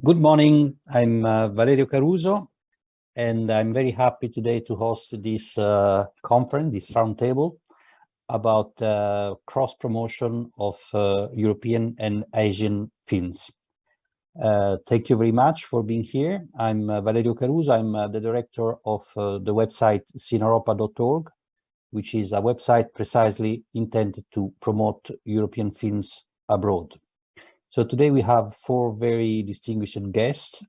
Good morning. I'm Valerio Caruso, and I'm very happy today to host this conference, this roundtable about cross-promotion of European and Asian films. Thank you very much for being here. I'm Valerio Caruso. I'm the director of the website cineropa.org, which is a website precisely intended to promote European films abroad. So today we have four very distinguished guests.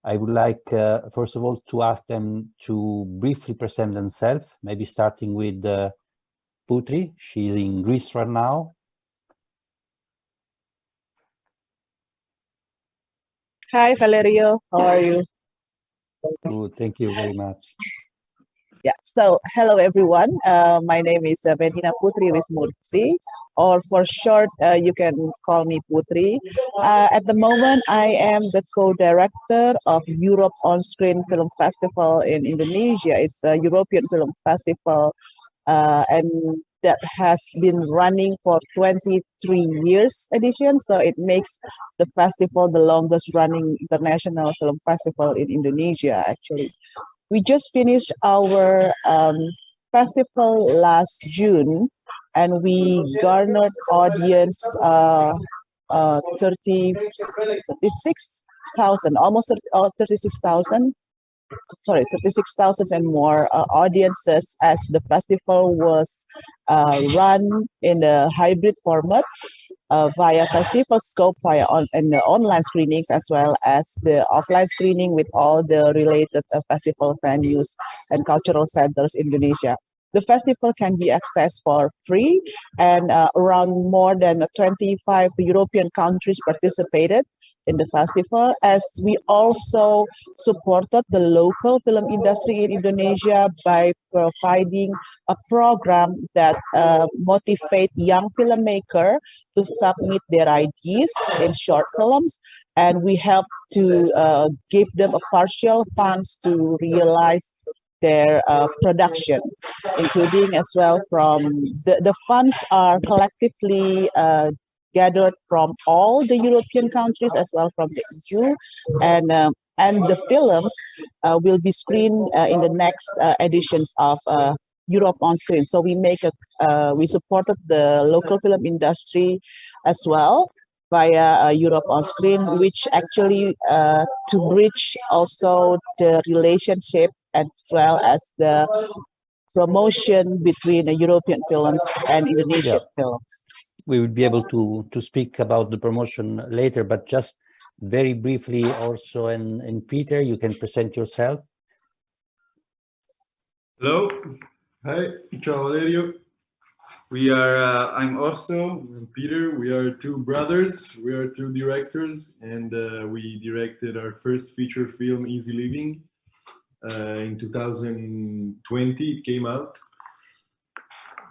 I would like, first of all, to ask them to briefly present themselves, maybe starting with Putri. She's in Greece right now. Hi, Valerio. How are you? Good, thank you very much. Yeah, so hello, everyone. My name is Bettina Putri Wismurti, or for short, you can call me Putri. At the moment, I am the co-director of Europe On-Screen Film Festival in Indonesia. It's a European Film Festival, and that has been running for 23 years edition. So it makes the festival the longest running international film festival in Indonesia, actually. We just finished our festival last June, and we garnered audience 36,000, almost 36,000. Sorry, 36,000 and more audiences, as the festival was run in a hybrid format via festival scope, via the online screenings, as well as the offline screening with all the related festival venues and cultural centers in Indonesia. The festival can be accessed for free, and around more than 25 European countries participated in the festival, as we also supported the local film industry in Indonesia by providing a program that motivate young filmmaker to submit their ideas in short films, and we help to give them a partial funds to realize their production, including as well from the funds are collectively gathered from all the European countries as well from the EU, and the films will be screened in the next editions of Europe on Screen. So we supported the local film industry as well via Europe on Screen, which actually to bridge also the relationship as well as the promotion between the European films and Indonesian films. We will be able to speak about the promotion later, but just very briefly also, and Peter, you can present yourself. Hello, hi, ciao Valerio. I'm Orso and Peter. We are two brothers. We are two directors, and we directed our first feature film, Easy Living, in 2020. It came out.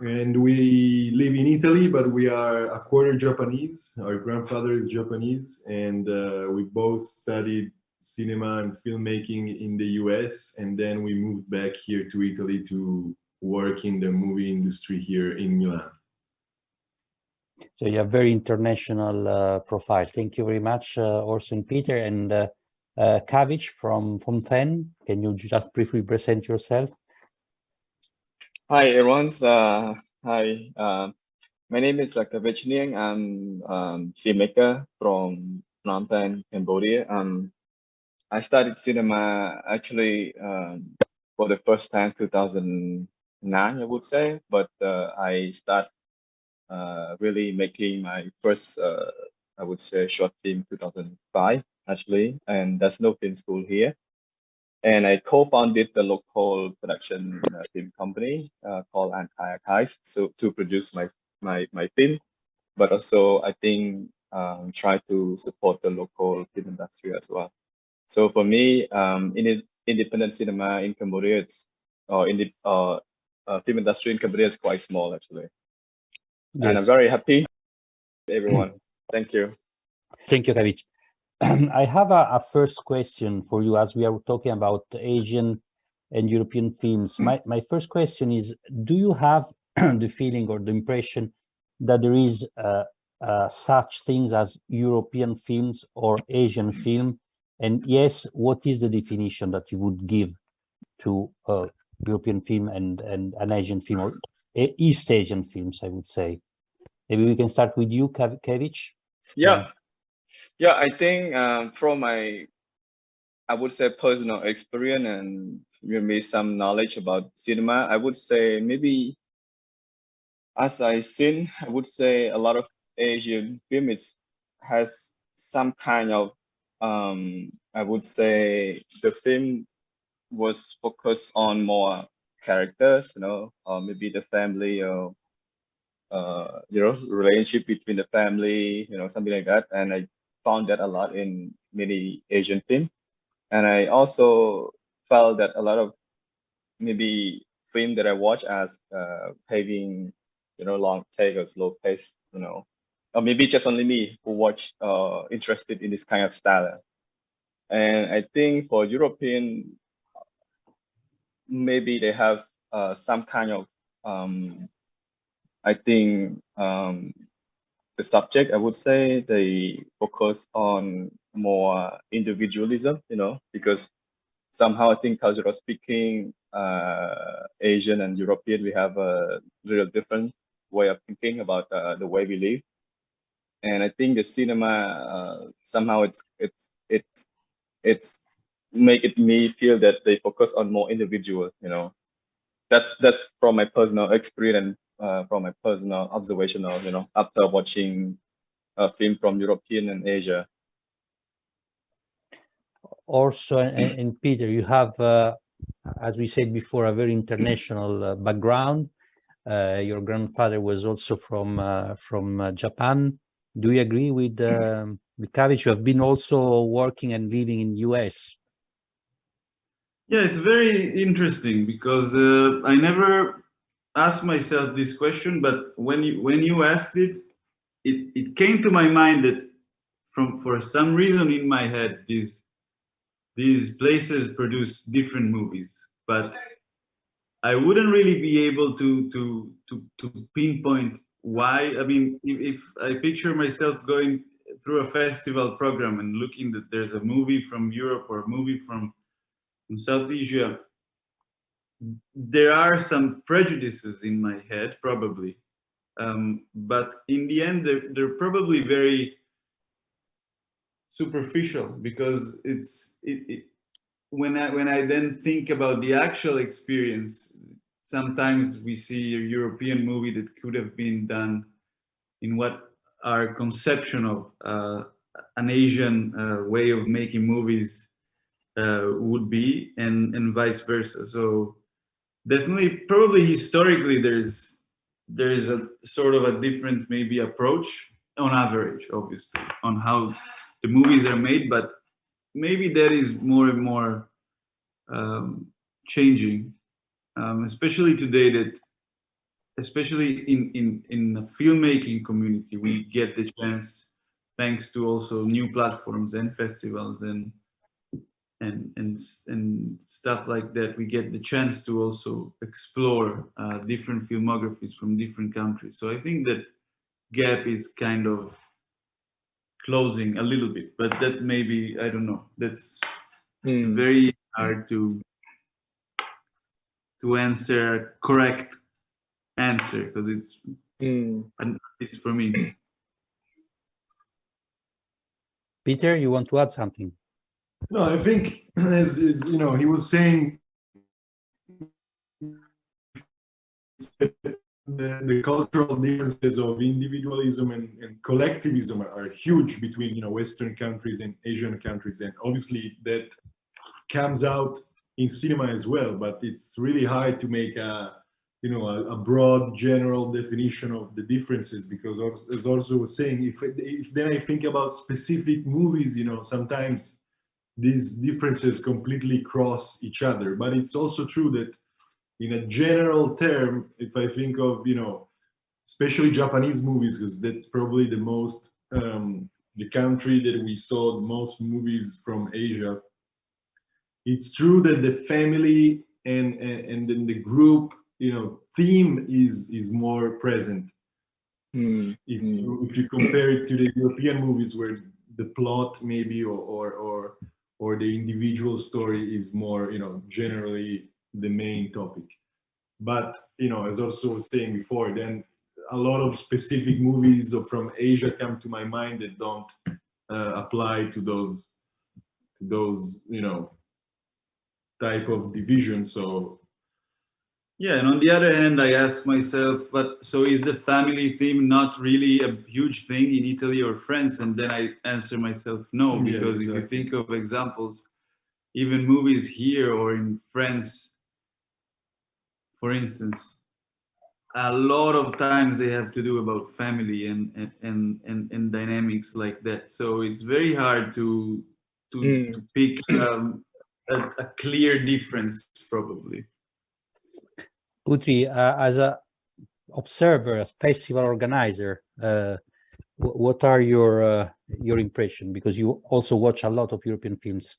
And we live in Italy, but we are a quarter Japanese. Our grandfather is Japanese, and we both studied cinema and filmmaking in the US, and then we moved back here to Italy to work in the movie industry here in Milan. So you have very international profile. Thank you very much, Orson, Peter, and Kavic from FEN. Can you just briefly present yourself? Hi, everyone. Hi, my name is Kavic Niang. I'm filmmaker from Phnom Penh, Cambodia. I started cinema actually for the first time 2009, I would say, but I start really making my first, I would say, short film 2005 actually, and there's no film school here. And I co-founded the local production film company called Anti-Archive, so to produce my film, but also I think try to support the local film industry as well. So for me, in independent cinema in Cambodia, film industry in Cambodia is quite small actually. Yes. And I'm very happy, everyone. Thank you. Thank you, Kavic. I have a first question for you, as we are talking about Asian and European films. My first question is, do you have the feeling or the impression that there is such things as European films or Asian film And yes, what is the definition that you would give to European film and an Asian film, or East Asian films, I would say? Maybe we can start with you, Kevich. Yeah, yeah. I think from my, I would say, personal experience and maybe some knowledge about cinema, I would say maybe, as I seen, I would say a lot of Asian films has some kind of, I would say the film was focused on more characters, or maybe the family, or relationship between the family, something like that. And I found that a lot in many Asian films. And I also felt that a lot of maybe film that I watch as having, long take or slow pace, or maybe just only me who watch interested in this kind of style. And I think for European, maybe they have some kind of, I think the subject, I would say they focus on more individualism, because somehow I think cultural speaking, Asian and European, we have a real different way of thinking about the way we live. And I think the cinema somehow it's make it me feel that they focus on more individual, That's from my personal experience, from my personal observational, after watching a film from European and Asia. Also, and Peter, you have, as we said before, a very international background. Your grandfather was also from Japan. Do you agree with Kavich? You have been also working and living in US. Yeah, it's very interesting because I never asked myself this question, but when you asked it, it came to my mind that for some reason in my head, these places produce different movies, but I wouldn't really be able to pinpoint why. I mean, if I picture myself going through a festival program and looking that there's a movie from Europe or a movie from South Asia, there are some prejudices in my head, probably. But in the end, they're probably very superficial, because when I then think about the actual experience, sometimes we see a European movie that could have been done in what our conception of an Asian way of making movies would be, and vice versa. So definitely, probably historically, there is a sort of a different maybe approach on average, obviously, on how the movies are made, but maybe that is more and more changing, especially today, that especially in the filmmaking community, we get the chance, thanks to also new platforms and festivals and stuff like that, we get the chance to also explore different filmographies from different countries. So I think that gap is kind of closing a little bit, but that maybe, I don't know, it's very hard to answer a correct answer, because it's for me. Peter, you want to add something? No, I think as he was saying, the cultural differences of individualism and collectivism are huge between Western countries and Asian countries, and obviously that comes out in cinema as well. But it's really hard to make a broad general definition of the differences, because as also was saying, if then I think about specific movies, sometimes these differences completely cross each other. But it's also true that in a general term, if I think of, especially Japanese movies, because that's probably the most, the country that we saw the most movies from Asia, it's true that the family and then the group, theme is more present. If you compare it to the European movies, where the plot maybe or or the individual story is more, generally the main topic. But, as also was saying before, then a lot of specific movies from Asia come to my mind that don't apply to those, type of division. So yeah, and on the other hand, I ask myself, but so is the family theme not really a huge thing in Italy or France? And then I answer myself, no, Yeah, because if you exactly. think of examples, even movies here or in France, for instance, a lot of times they have to do about family and dynamics like that. So it's very hard to pick a clear difference, probably. Putri, as a observer, a festival organizer, what are your impression? Because you also watch a lot of European films.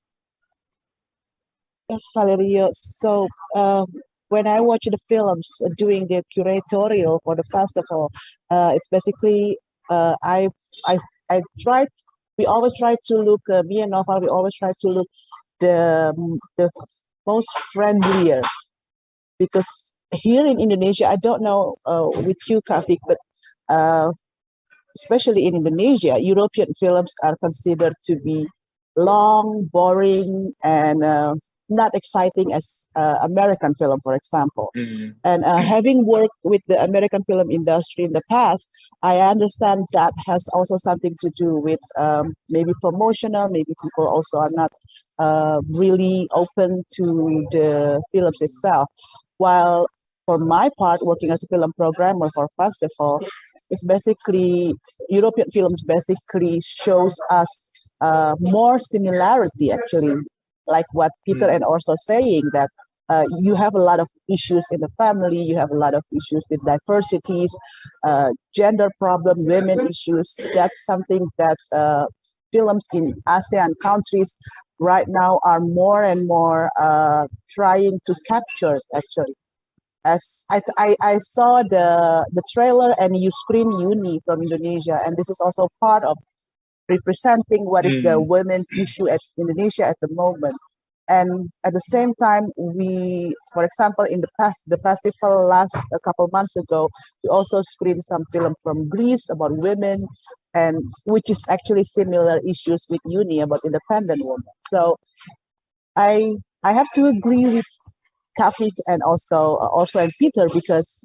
Yes, Valerio. So when I watch the films doing the curatorial for the festival, it's basically I tried. We always try to look. Me and Nova, we always try to look the most friendlier, because here in Indonesia, I don't know with you, Kafik, but especially in Indonesia, European films are considered to be long, boring, and not exciting as American film, for example. And having worked with the American film industry in the past, I understand that has also something to do with maybe promotional, maybe people also are not really open to the films itself. While for my part, working as a film programmer for festival, it's basically European films basically shows us more similarity, actually, like what Peter and also saying, that you have a lot of issues in the family, you have a lot of issues with diversities, gender problems, women issues. That's something that films in ASEAN countries right now are more and more trying to capture, actually. As I saw the trailer, and you screen Uni from Indonesia, and this is also part of representing what is the women's issue at Indonesia at the moment. And at the same time, we, for example, in the festival last a couple months ago, we also screened some film from Greece about women, and which is actually similar issues with Uni about independent women. So I have to agree with Kafik and also and Peter, because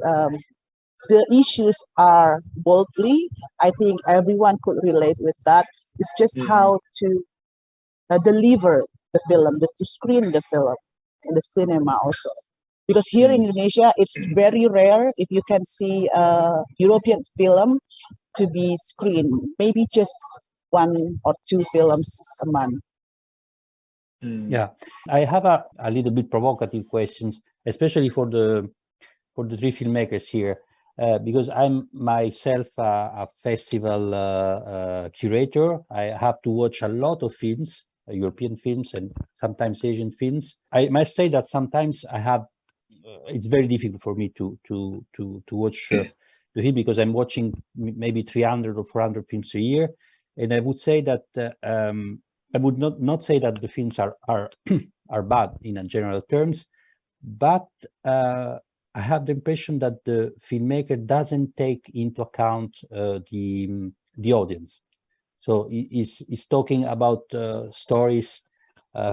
the issues are boldly. I think everyone could relate with that. It's just how to deliver the film, just to screen the film in the cinema also. Because here in Indonesia, it's very rare if you can see a European film to be screened. Maybe just 1 or 2 films a month. Yeah, I have a little bit provocative questions, especially for the 3 filmmakers here, because I'm myself a festival curator. I have to watch a lot of films, European films and sometimes Asian films. I must say that sometimes I have it's very difficult for me to watch the film, because I'm watching maybe 300 or 400 films a year, and I would say that I would not say that the films are are bad in a general terms, but I have the impression that the filmmaker doesn't take into account the audience. So he's talking about stories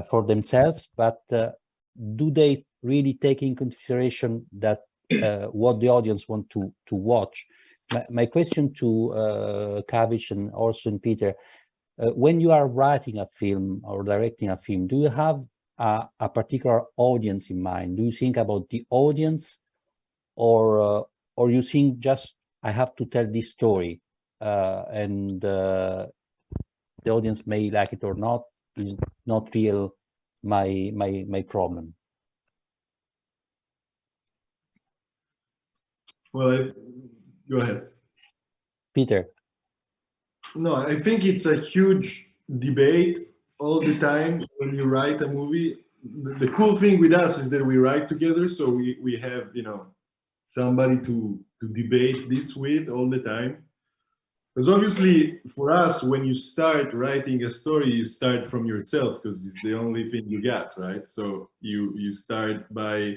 for themselves, but do they really take in consideration that what the audience want to watch? My question to Kavic and also Peter, when you are writing a film or directing a film, do you have a particular audience in mind? Do you think about the audience, or you think just I have to tell this story, and the audience may like it or not, is not real my problem? Well, go ahead. Peter. No, I think it's a huge debate all the time when you write a movie. The cool thing with us is that we write together, so we have somebody to debate this with all the time. Because obviously for us, when you start writing a story, you start from yourself because it's the only thing you got, right? So you start by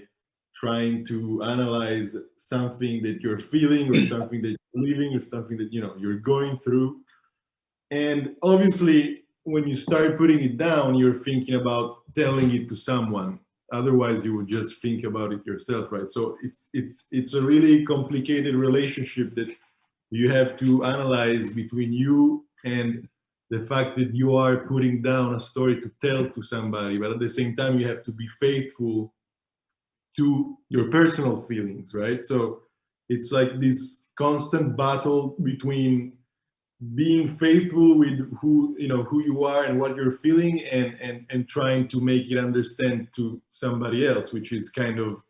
trying to analyze something that you're feeling or something that you're living or something that you're going through. And obviously when you start putting it down, you're thinking about telling it to someone. Otherwise you would just think about it yourself, right? So it's a really complicated relationship that you have to analyze between you and the fact that you are putting down a story to tell to somebody, but at the same time you have to be faithful to your personal feelings, right? So it's like this constant battle between being faithful with who you are and what you're feeling, and trying to make it understand to somebody else, which is kind of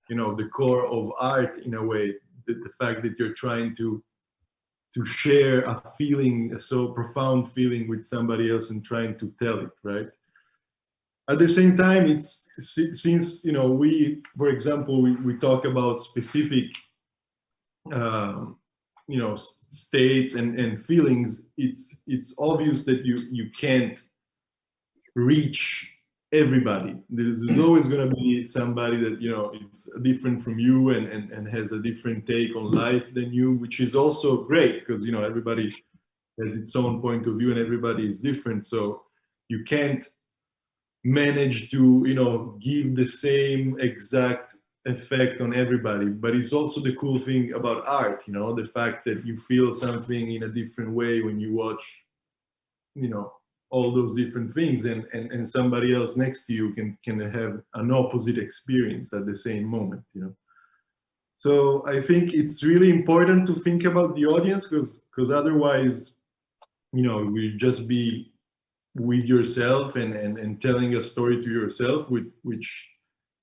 the core of art in a way, the fact that you're trying to share a feeling, a so profound feeling with somebody else and trying to tell it, right? At the same time, it's since we, for example, we talk about specific states and feelings. It's obvious that you can't reach everybody. There's always going to be somebody that it's different from you and has a different take on life than you, which is also great because everybody has its own point of view and everybody is different. So you can't manage to give the same exact effect on everybody. But it's also the cool thing about art, the fact that you feel something in a different way when you watch all those different things, and somebody else next to you can have an opposite experience at the same moment. So I think it's really important to think about the audience, because otherwise we'll just be with yourself and telling a story to yourself, which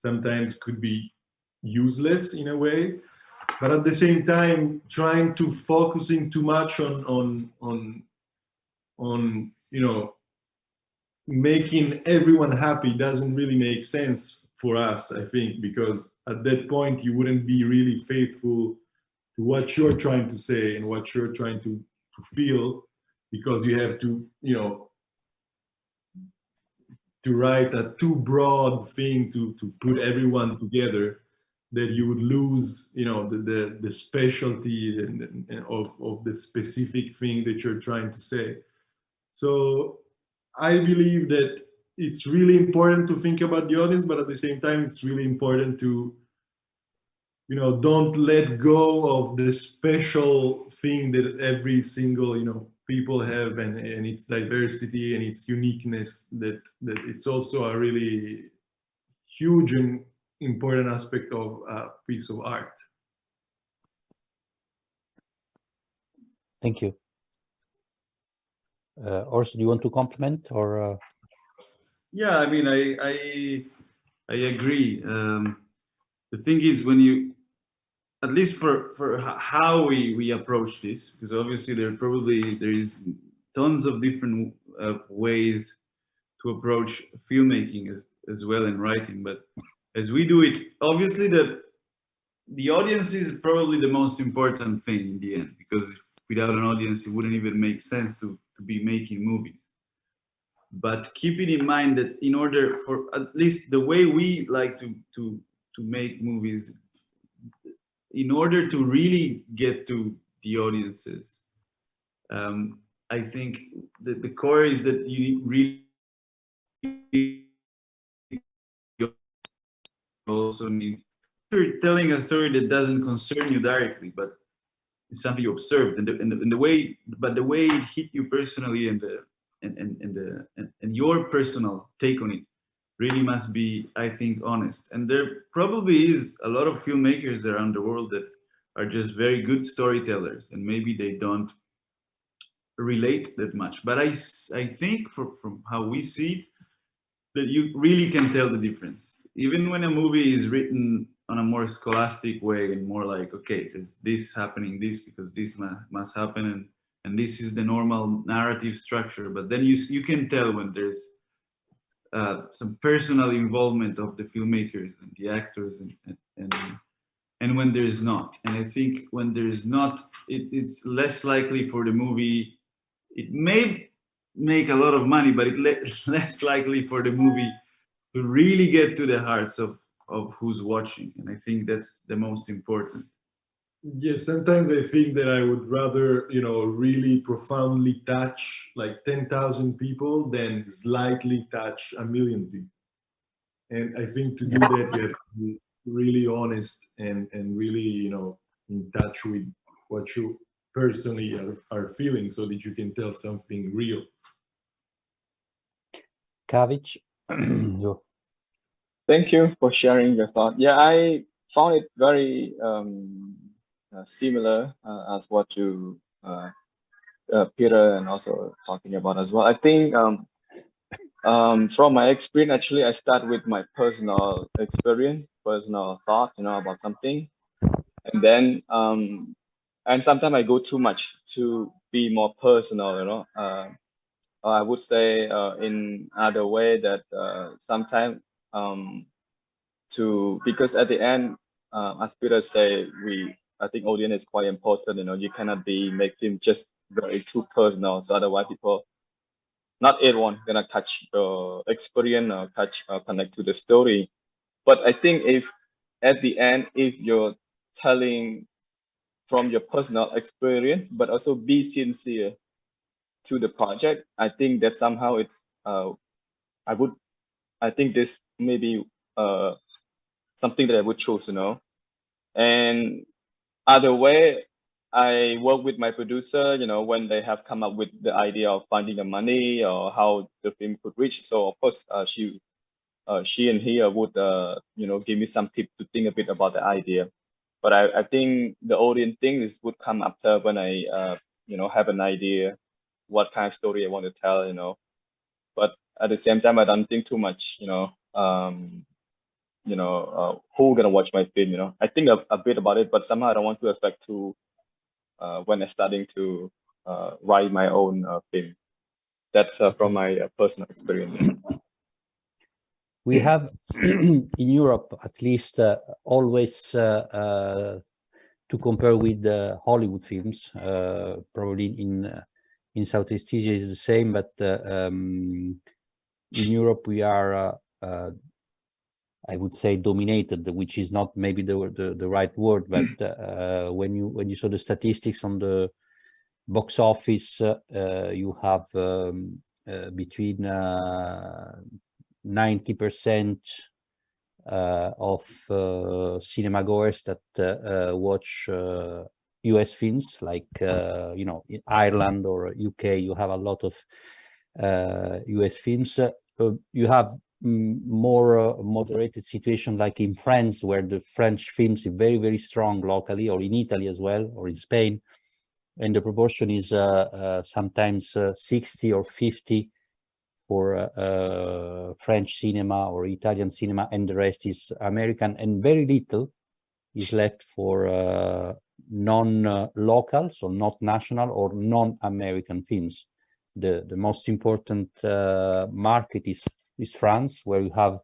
sometimes could be useless in a way, but at the same time trying to focusing too much on making everyone happy doesn't really make sense for us, I think, because at that point you wouldn't be really faithful to what you're trying to say and what you're trying to feel, because you have to to write a too broad thing to put everyone together, that you would lose the specialty of the specific thing that you're trying to say. So I believe that it's really important to think about the audience, but at the same time it's really important to don't let go of the special thing that every single people have, and its diversity and its uniqueness, that it's also a really huge and important aspect of a piece of art. Thank you. Orso, do you want to compliment or? Yeah, I mean, I agree. The thing is, when you, at least for how we approach this, because obviously there is tons of different ways to approach filmmaking as well in writing, but as we do it, obviously the audience is probably the most important thing in the end, because without an audience it wouldn't even make sense to be making movies. But keeping in mind that in order for, at least the way we like to make movies, in order to really get to the audiences, I think that the core is that you really also need, you're telling a story that doesn't concern you directly, but it's something you observed, and the way, but the way it hit you personally, and your personal take on it really must be, I think, honest. And there probably is a lot of filmmakers around the world that are just very good storytellers, and maybe they don't relate that much. But I think from how we see it, that you really can tell the difference. Even when a movie is written on a more scholastic way and more like, okay, there's this happening, this because this must happen, and this is the normal narrative structure. But then you can tell when there's some personal involvement of the filmmakers and the actors, and and when there's not. And I think when there's not, it's less likely for the movie. It may make a lot of money, but it's less likely for the movie to really get to the hearts of who's watching. And I think that's the most important. Yeah, sometimes I think that I would rather, really profoundly touch like 10,000 people than slightly touch 1,000,000 people. And I think to do that, you have to be really honest and really, in touch with what you personally are feeling so that you can tell something real. Kavic, Thank you for sharing your thought. Yeah, I found it very similar as what you, Peter, and also talking about as well. I think from my experience, actually, I start with my personal experience, personal thought, about something, and then and sometimes I go too much to be more personal, I would say in other way that sometimes because at the end, as Peter say, I think audience is quite important. You cannot make film just very too personal. So otherwise, not everyone gonna catch the experience or connect to the story. But I think if at the end, if you're telling from your personal experience, but also be sincere to the project, I think that somehow it's I think this may be something that I would choose, And other way, I work with my producer, when they have come up with the idea of finding the money or how the film could reach. So of course, she and he would, give me some tips to think a bit about the idea. But I think the audience thing would come after when I, have an idea what kind of story I want to tell, But at the same time, I don't think too much, who gonna watch my film, I think a bit about it, but somehow I don't want to affect to when I'm starting to write my own film. That's from my personal experience. we have in Europe at least always to compare with Hollywood films. Probably in Southeast Asia is the same, but in Europe we are I would say dominated, which is not maybe the right word, but when you saw the statistics on the box office, you have between 90% of cinema goers that watch US films, like in Ireland or UK, you have a lot of US films. You have more moderated situation like in France, where the French films are very, very strong locally, or in Italy as well, or in Spain. And the proportion is sometimes 60 or 50 for French cinema or Italian cinema, and the rest is American, and very little is left for non-local, so not national or non-American films. The most important market is France, where you have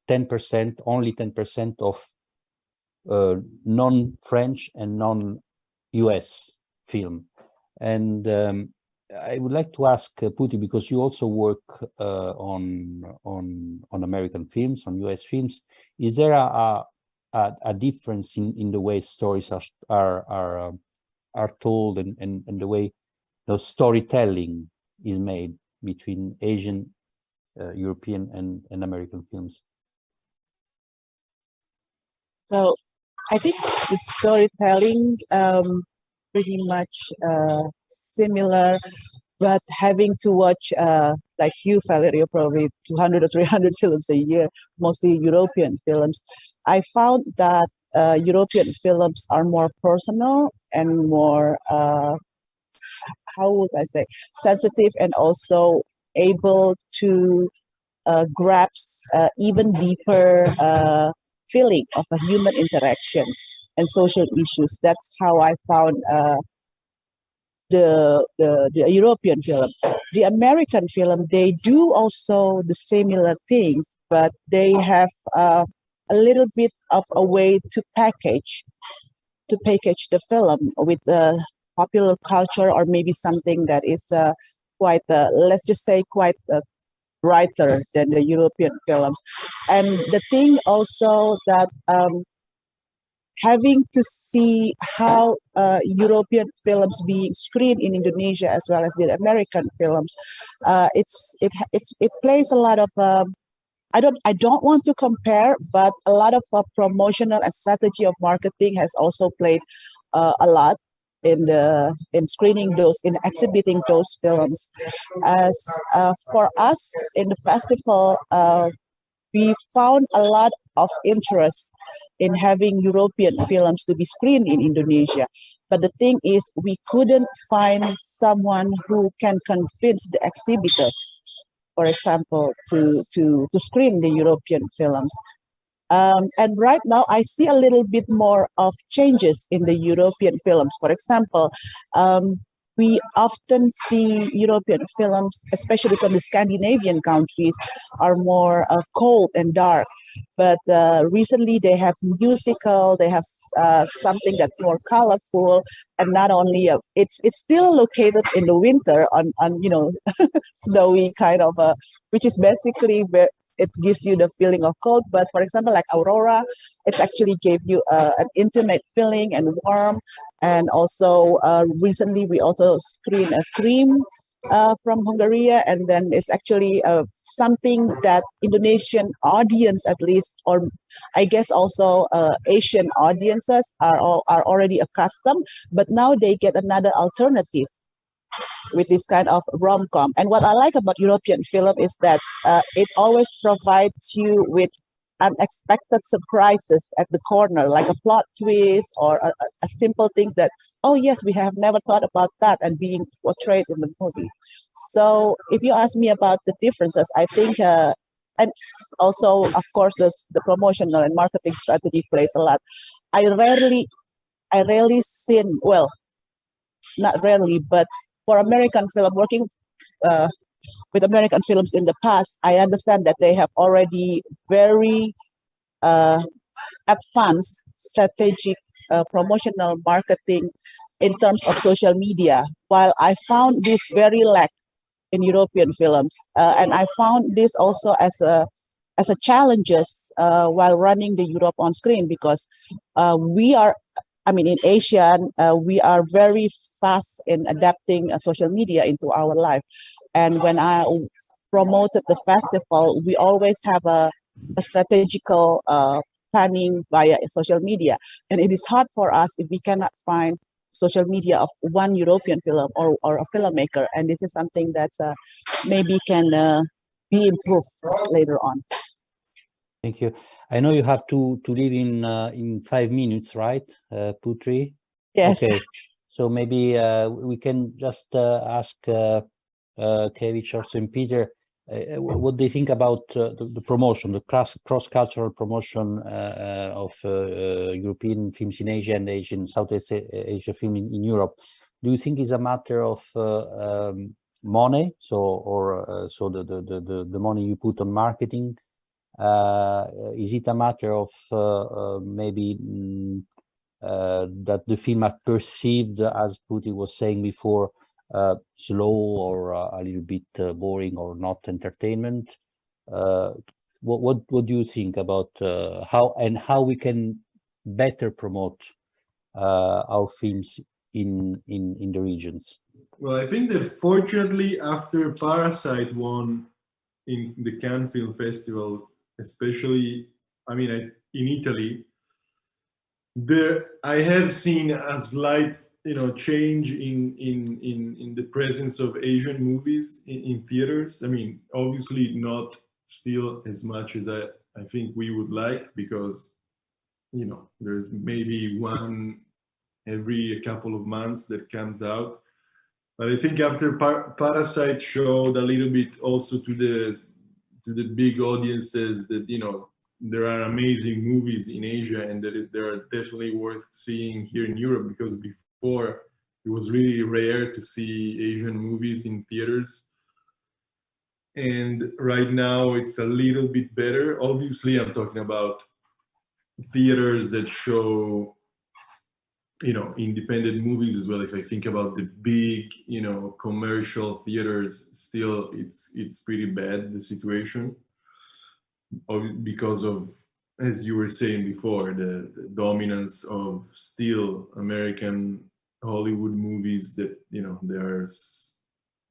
10%, only 10% of non-French and non-US film. And I would like to ask Puti, because you also work on American films, on US films. Is there a difference in the way stories are told and the way the storytelling is made between Asian, European and American films? So I think the storytelling pretty much similar, but having to watch like you, Valerio, probably 200 or 300 films a year, mostly European films. I found that European films are more personal and more, how would I say, sensitive, and also able to grasp even deeper feeling of a human interaction and social issues. That's how I found the European film. The American film, they do also the similar things, but they have a a little bit of a way to package the film with popular culture, or maybe something that is quite, let's just say, quite brighter than the European films. And the thing also that having to see how European films being screened in Indonesia as well as the American films, it plays a lot of. I don't want to compare, but a lot of promotional and strategy of marketing has also played a lot in screening those, in exhibiting those films. As for us in the festival, we found a lot of interest in having European films to be screened in Indonesia. But the thing is, we couldn't find someone who can convince the exhibitors, for example, to screen the European films. And right now, I see a little bit more of changes in the European films. For example, we often see European films, especially from the Scandinavian countries, are more cold and dark. But recently, they have musical. They have something that's more colorful, and not only it's still located in the winter on snowy kind of which is basically where it gives you the feeling of cold. But for example, like Aurora, it actually gave you an intimate feeling and warm. And also recently we also screened a Cream from Hungary, and then it's actually something that Indonesian audience, at least, or I guess also Asian audiences are already accustomed, but now they get another alternative with this kind of rom-com. And what I like about European film is that it always provides you with unexpected surprises at the corner, like a plot twist or a simple things that, oh yes, we have never thought about that, and being portrayed in the movie. So if you ask me about the differences, I think, and also of course the promotional and marketing strategy plays a lot. I rarely seen, well, not rarely, but for American film, working with American films in the past, I understand that they have already very advanced strategic promotional marketing in terms of social media, while I found this very lack in European films. And I found this also as a challenges while running the Europe on screen, because we are, I mean, in ASEAN, we are very fast in adapting social media into our life. And when I promoted the festival, we always have a strategical planning via social media. And it is hard for us if we cannot find social media of one European film or a filmmaker. And this is something that maybe can be improved later on. Thank you. I know you have to leave in 5 minutes, right, Putri? Yes. Okay. So maybe we can just ask Kevich also and Peter what they think about the promotion, the cross-cultural promotion of European films in Asia and Asian, Southeast Asia film in Europe. Do you think it's a matter of money, so the money you put on marketing? Is it a matter of maybe that the film are perceived, as Putri was saying before, slow or a little bit boring or not entertainment? What do you think about how we can better promote our films in the regions? Well, I think that fortunately, after Parasite won in the Cannes Film Festival, especially, I mean, in Italy, I have seen a slight, change in the presence of Asian movies in theaters. I mean, obviously not still as much as I think we would like, because, there's maybe one every couple of months that comes out. But I think after Parasite showed a little bit also to the big audiences that, there are amazing movies in Asia, and that they are definitely worth seeing here in Europe, because before it was really rare to see Asian movies in theaters. And right now it's a little bit better. Obviously, I'm talking about theaters that show, you know, independent movies as well. If I think about the big, you know, commercial theaters, still it's pretty bad, the situation, because of, as you were saying before, the dominance of still American Hollywood movies that, you know,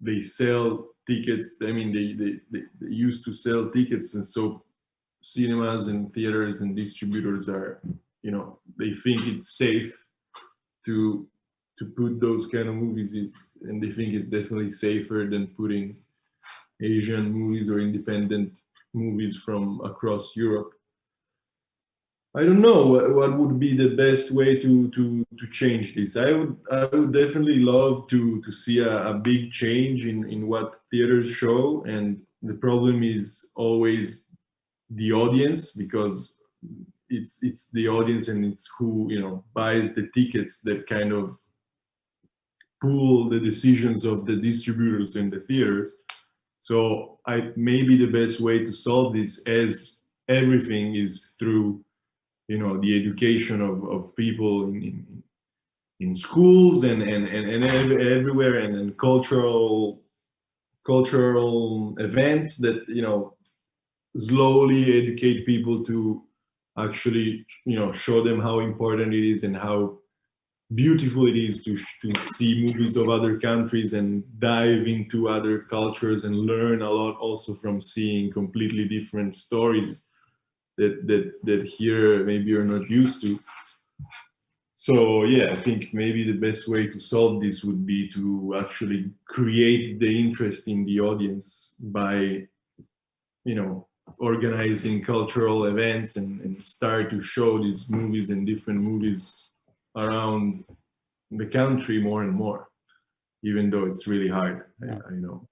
they sell tickets. I mean, they used to sell tickets, and so cinemas and theaters and distributors are, you know, they think it's safe to put those kind of movies, and they think it's definitely safer than putting Asian movies or independent movies from across Europe. I don't know what would be the best way to change this. I would definitely love to see a big change in what theaters show, and the problem is always the audience, because it's the audience and it's who, you know, buys the tickets that kind of pull the decisions of the distributors and the theaters. So maybe the best way to solve this, as everything, is through, you know, the education of people in schools and everywhere, and cultural events that, you know, slowly educate people to actually, you know, show them how important it is and how beautiful it is to see movies of other countries and dive into other cultures and learn a lot also from seeing completely different stories that here maybe you're not used to. So yeah, I think maybe the best way to solve this would be to actually create the interest in the audience by, you know, organizing cultural events and start to show these movies and different movies around the country more and more, even though it's really hard. I know.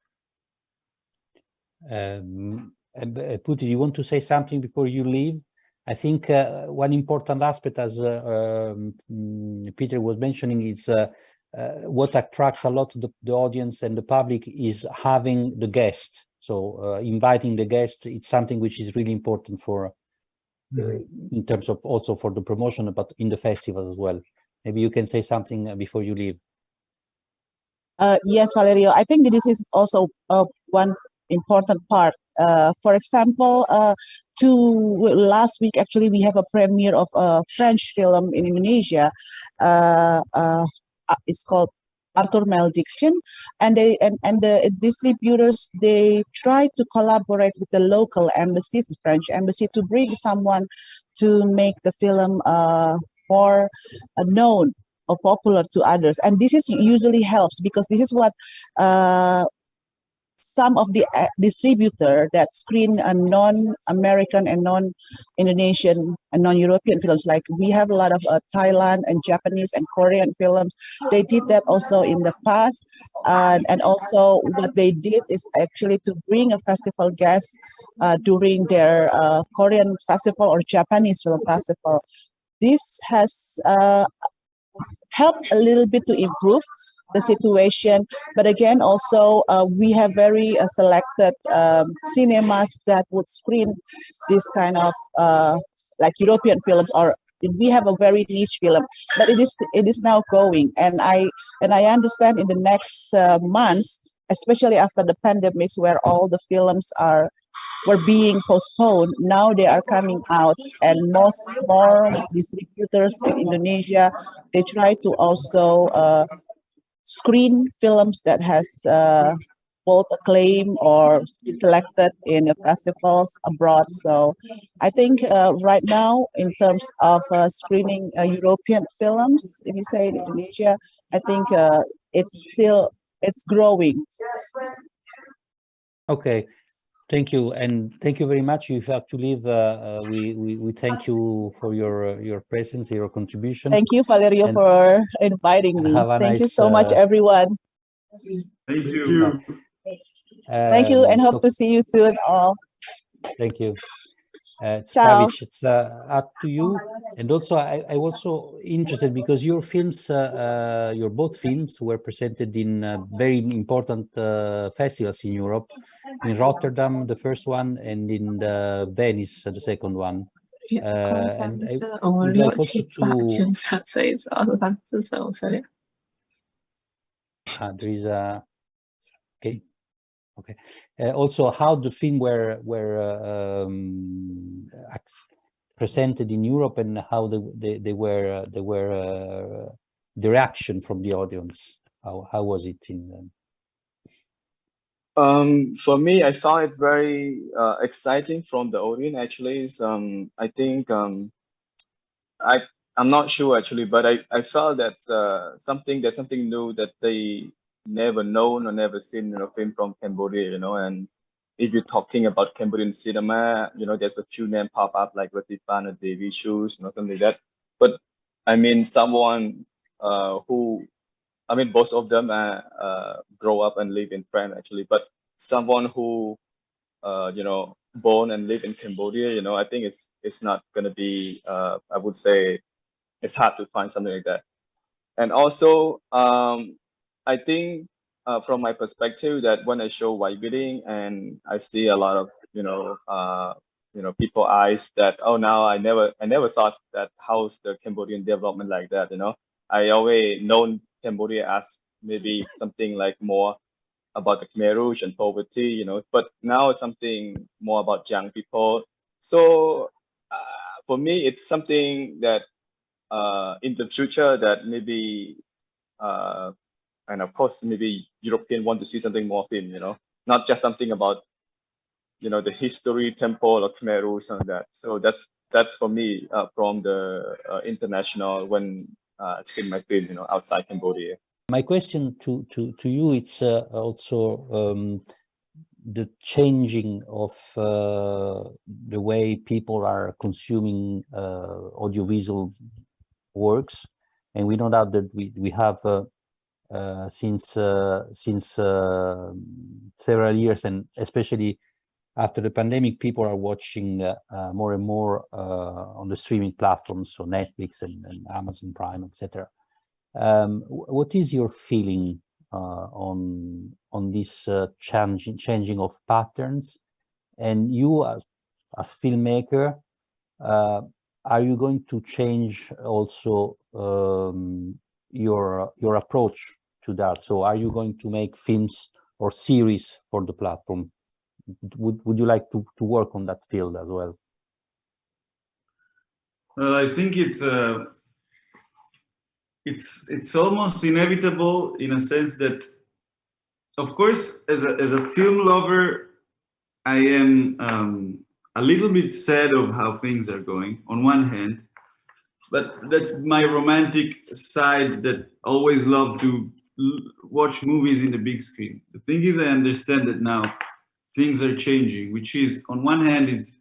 Puti, you want to say something before you leave? I think one important aspect, as Peter was mentioning, is what attracts a lot of the audience and the public is having the guest. So inviting the guests, it's something which is really important for, in terms of also for the promotion, but in the festival as well. Maybe you can say something before you leave. Yes, Valerio, I think this is also one important part. For example, last week, actually, we have a premiere of a French film in Indonesia. It's called Arthur Malediction, and the distributors, they try to collaborate with the local embassies, the French embassy, to bring someone to make the film more known or popular to others. And this is usually helps, because this is what some of the distributor that screen a non-American and non-Indonesian and non-European films, like we have a lot of Thailand and Japanese and Korean films. They did that also in the past, and also what they did is actually to bring a festival guest during their Korean festival or Japanese film festival. This has helped a little bit to improve the situation, but again, also we have very selected cinemas that would screen this kind of like European films, or we have a very niche film, but it is now growing, and I understand in the next months, especially after the pandemics, where all the films were being postponed, now they are coming out, and more distributors in Indonesia, they try to also screen films that has both acclaim or selected in the festivals abroad. So I think right now, in terms of screening European films, if you say in Indonesia, I think it's growing. Okay. Thank you, and thank you very much. You have to leave. We thank you for your presence, your contribution. Thank you, Valerio, for inviting me. Thank you so much, everyone. Thank you. Thank you, and hope to see you soon, all. Thank you. Ciao. It's up to you. And also, I also interested because your films, your both films were presented in very important festivals in Europe, in Rotterdam, the first one, and in Venice, the second one. And I would like also to there is a okay. Also, how the film were presented in Europe, and how they were the reaction from the audience. How was it in? For me, I found it very exciting from the audience. Actually, I think I'm not sure actually, but I felt that something new that they never known or never seen in a film from Cambodia, and if you're talking about Cambodian cinema, there's a few names pop up like Ratipan or Devi Shoes, something like that. But I mean, someone who, I mean, both of them grow up and live in France actually, but someone who, born and live in Cambodia, I think it's not gonna be, I would say, it's hard to find something like that. And also, I think from my perspective that when I show white building and I see a lot of people eyes that, oh, now I never thought that how's the Cambodian development like that. I always known Cambodia as maybe something like more about the Khmer Rouge and poverty, but now it's something more about young people. So for me, it's something that in the future that maybe and of course maybe European want to see something more film, not just something about the history temple or Khmer Rouge, something like that. So that's for me from the international when screen my film outside Cambodia. My question to you, it's also the changing of the way people are consuming audiovisual works, and we know that we have since several years, and especially after the pandemic, people are watching more and more on the streaming platforms, so Netflix and Amazon Prime, etc. What is your feeling on this changing of patterns? And you as filmmaker, are you going to change also your approach to that? So are you going to make films or series for the platform? Would you like to work on that field as well? Well, I think it's almost inevitable in a sense that, of course, as a film lover, I am a little bit sad of how things are going on one hand, but that's my romantic side that always loved to watch movies in the big screen. The thing is, I understand that now things are changing, which is on one hand is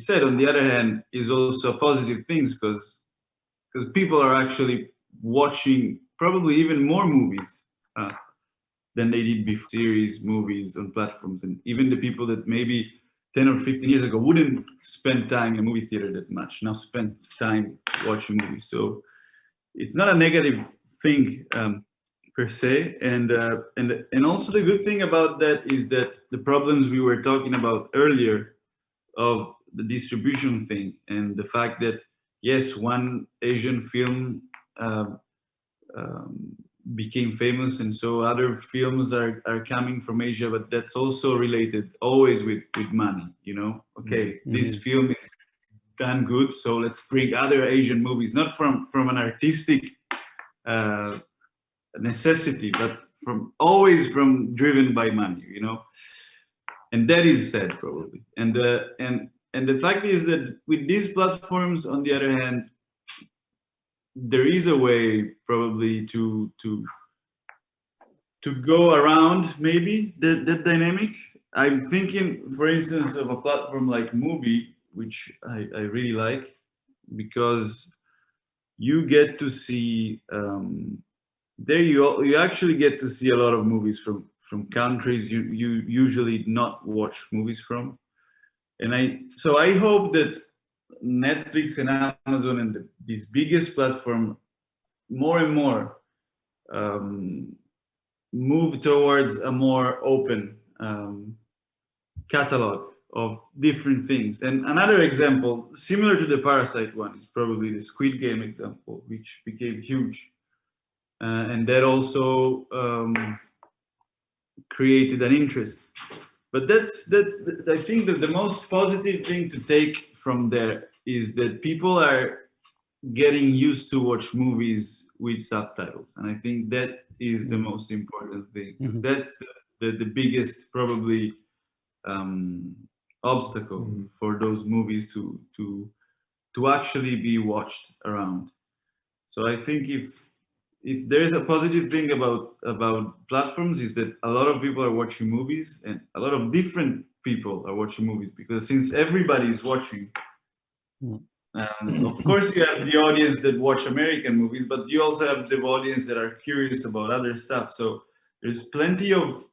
sad, on the other hand is also positive things because people are actually watching probably even more movies than they did before, series, movies on platforms, and even the people that maybe 10 or 15 years ago wouldn't spend time in a movie theater that much, now spend time watching movies. So it's not a negative thing per se, and also the good thing about that is that the problems we were talking about earlier of the distribution thing and the fact that yes, one Asian film became famous, and so other films are coming from Asia, but that's also related always with money, Okay, this film is done good, so let's bring other Asian movies, not from an artistic necessity, but always driven by money, and that is sad probably. And the fact is that with these platforms, on the other hand, there is a way probably to go around maybe that dynamic. I'm thinking, for instance, of a platform like Mubi, which I really like, because you get to see there you actually get to see a lot of movies from countries you usually not watch movies from, and so I hope that Netflix and Amazon and these biggest platform more and more move towards a more open catalog of different things. And another example, similar to the Parasite one, is probably the Squid Game example, which became huge. And that also created an interest. But that's I think that the most positive thing to take from there is that people are getting used to watch movies with subtitles, and I think that is the most important thing. Mhm. That's the biggest probably obstacle for those movies to actually be watched around. So I think if there's a positive thing about platforms, is that a lot of people are watching movies, and a lot of different people are watching movies, because since everybody is watching, of course you have the audience that watch American movies, but you also have the audience that are curious about other stuff. So there's plenty of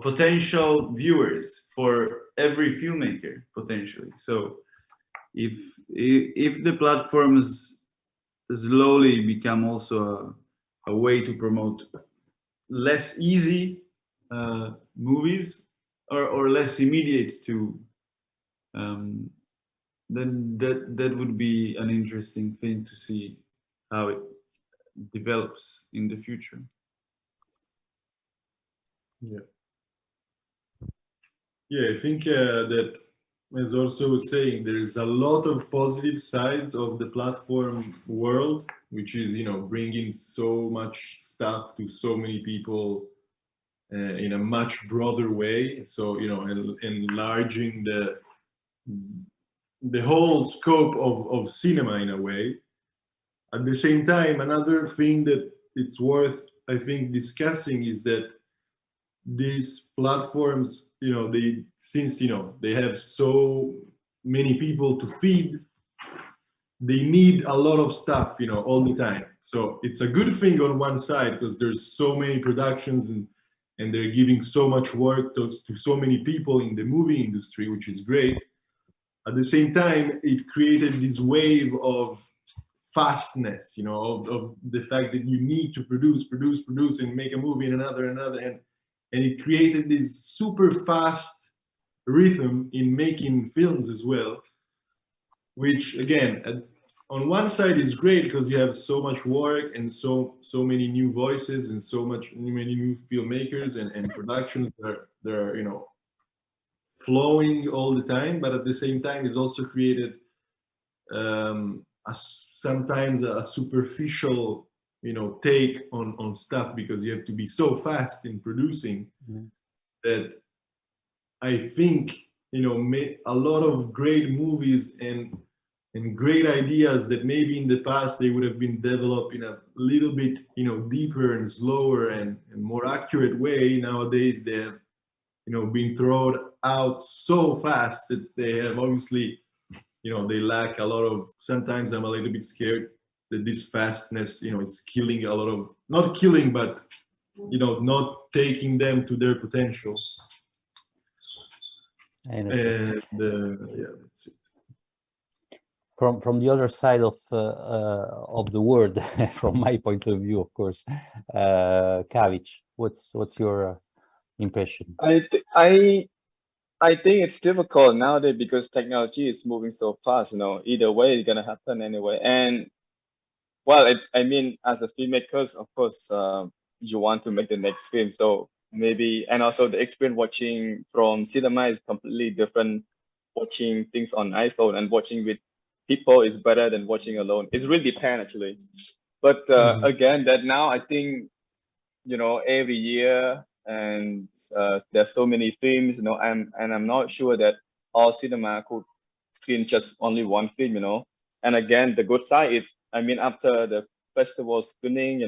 potential viewers for every filmmaker potentially. So if the platforms slowly become also a way to promote less easy movies, or less immediate to, then that would be an interesting thing to see how it develops in the future. Yeah, I think that, as also was saying, there is a lot of positive sides of the platform world, which is, bringing so much stuff to so many people in a much broader way. So, enlarging the whole scope of cinema in a way. At the same time, another thing that it's worth, I think, discussing is that these platforms, since they have so many people to feed, they need a lot of stuff, all the time. So it's a good thing on one side, because there's so many productions and they're giving so much work to so many people in the movie industry, which is great. At the same time, it created this wave of fastness, of the fact that you need to produce, and make a movie and another, and it created this super fast rhythm in making films as well, which again, on one side is great because you have so much work and so many new voices and many new filmmakers and productions that are flowing all the time. But at the same time, it's also created sometimes a superficial take on stuff, because you have to be so fast in producing that I think a lot of great movies and great ideas that maybe in the past they would have been developed in a little bit deeper and slower and more accurate way, nowadays they have been thrown out so fast that they have obviously they lack a lot of. Sometimes I'm a little bit scared that this fastness is killing a lot of, not killing, but not taking them to their potential. And yeah, that's it. From the other side of the world, from my point of view, of course, Kavic, what's your impression? I think it's difficult nowadays because technology is moving so fast. Either way, it's gonna happen anyway. And well, I mean, as a filmmaker, of course, you want to make the next film. So maybe, and also the experience watching from cinema is completely different. Watching things on iPhone and watching with people is better than watching alone. It really depends actually. But again, that now I think, every year, and there's so many films, I'm not sure that all cinema could screen just only one film, And again, the good side is, I mean, after the festival screening,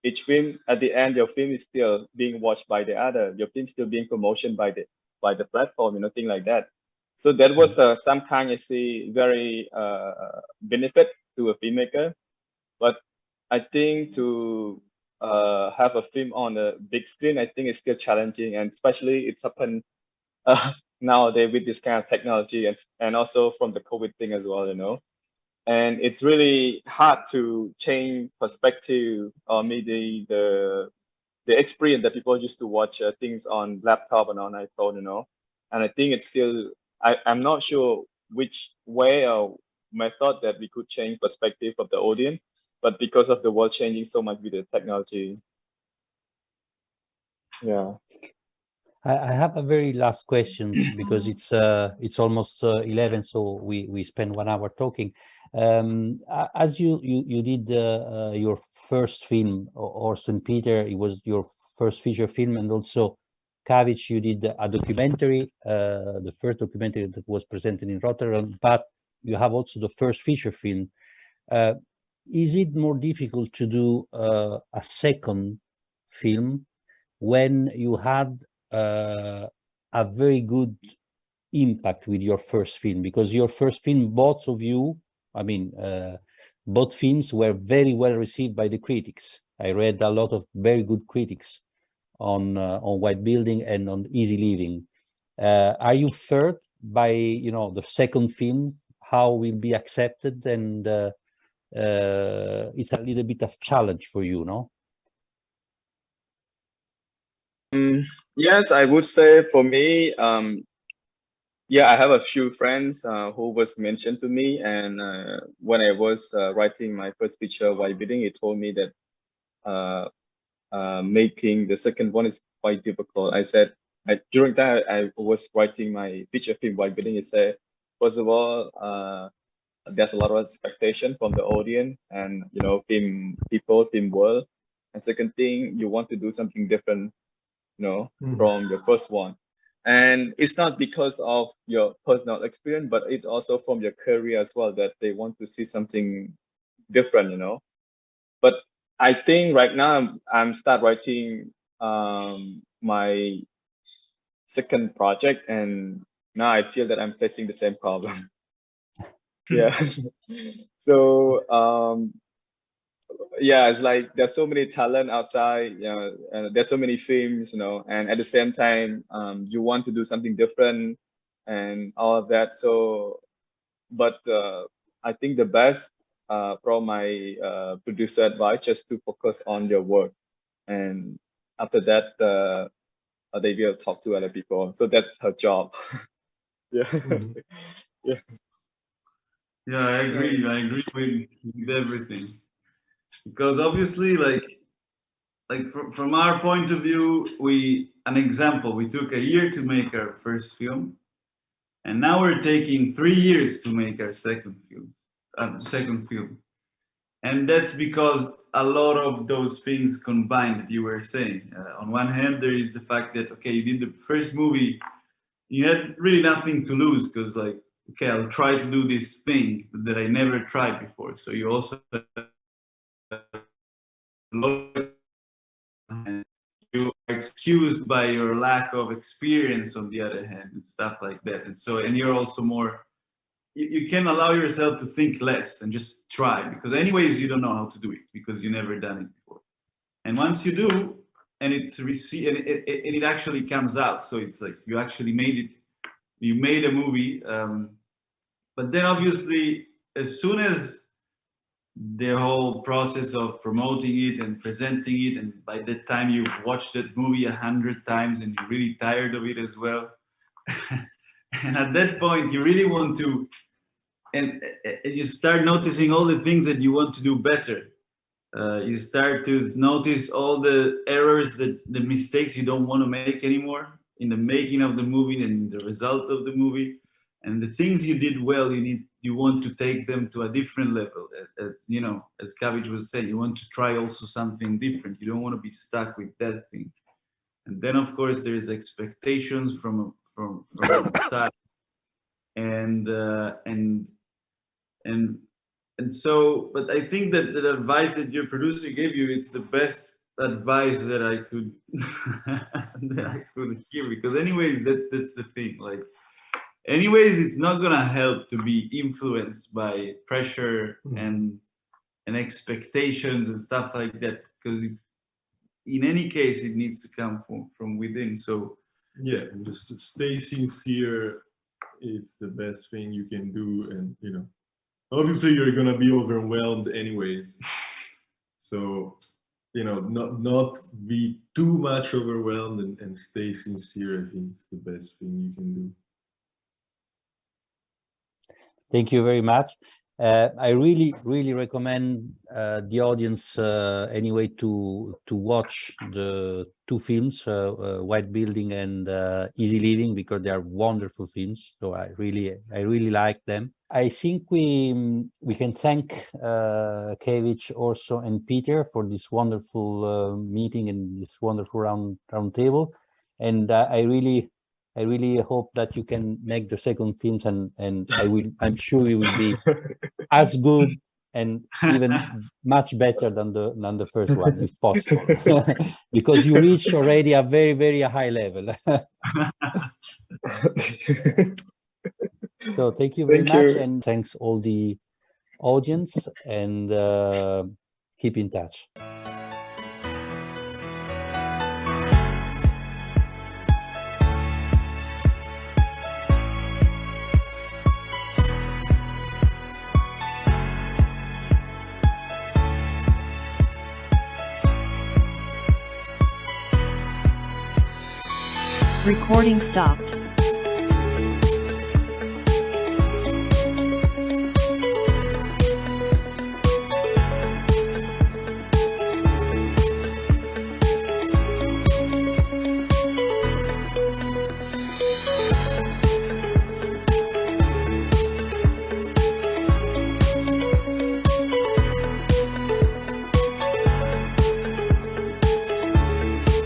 each film at the end, your film is still being watched by the other. Your film still being promoted by the platform, thing like that. So that was some kind, I see, very benefit to a filmmaker. But I think to have a film on a big screen, I think it's still challenging, and especially it's happened nowadays with this kind of technology, and also from the COVID thing as well, And it's really hard to change perspective, or maybe the experience that people used to watch things on laptop and on iPhone, and I think it's still, I'm not sure which way or method that we could change perspective of the audience, but because of the world changing so much with the technology. Yeah. I have a very last question because it's almost 11, so we spend 1 hour talking. As you did your first film, Orson Peter, it was your first feature film, and also Kavic, you did a documentary, the first documentary that was presented in Rotterdam, but you have also the first feature film. Is it more difficult to do a second film when you had a very good impact with your first film? Because your first film, both of you, I mean, both films were very well received by the critics. I read a lot of very good critics on White Building and on Easy Living. Are you feared by, you know, the second film, how will be accepted? And it's a little bit of challenge for you, no? Yes, I would say for me, yeah, I have a few friends who was mentioned to me, and when I was writing my first feature, White Building, it told me that making the second one is quite difficult. I said, during that I was writing my feature film, White Building, it said, first of all, there's a lot of expectation from the audience and, you know, film people, film world. And second thing, you want to do something different, you know, from the first one. And it's not because of your personal experience, but it's also from your career as well, that they want to see something different, you know. But I think right now I'm start writing my second project, and now I feel that I'm facing the same problem. Yeah. So yeah, it's like there's so many talent outside, you know, and there's so many films, you know, and at the same time you want to do something different and all of that. So but I think the best from my producer advice, just to focus on your work, and after that they will talk to other people. So that's her job. Yeah. Yeah. Yeah, I agree with everything, because obviously, like from our point of view, an example, we took a year to make our first film, and now we're taking 3 years to make our second film. And that's because a lot of those things combined that you were saying. On one hand, there is the fact that, okay, you did the first movie, you had really nothing to lose, because like, okay, I'll try to do this thing that I never tried before. So you also and you are excused by your lack of experience on the other hand, and stuff like that. And so, and you're also more, you can allow yourself to think less and just try, because anyways you don't know how to do it because you never done it before. And once you do, and it's received, and it actually comes out, so it's like you actually made it, you made a movie. But then obviously, as soon as the whole process of promoting it and presenting it, and by that time you've watched that movie 100 times and you're really tired of it as well, and at that point you really want to, and you start noticing all the things that you want to do better. You start to notice all the errors, the mistakes you don't want to make anymore in the making of the movie and the result of the movie. And the things you did well, you want to take them to a different level. As you know, as Kavic was saying, you want to try also something different. You don't want to be stuck with that thing. And then of course there's expectations from outside. And so, but I think that the advice that your producer gave you, it's the best advice that I could hear, because anyways, that's the thing. Like, anyways, it's not gonna help to be influenced by pressure and expectations and stuff like that, because in any case, it needs to come from within. So yeah, just stay sincere. It's the best thing you can do, and you know, obviously you're gonna be overwhelmed anyways. So you know, not be too much overwhelmed and stay sincere. I think it's the best thing you can do. Thank you very much. I really recommend the audience anyway to watch the two films, White Building and Easy Living, because they are wonderful films. So I really like them. I think we can thank Kevich also and Peter for this wonderful meeting and this wonderful round table. And I really hope that you can make the second films, and I'm sure you will be as good and even much better than the first one, if possible, because you reach already a very high level. So thank you very much, and thanks all the audience, and keep in touch. Recording stopped.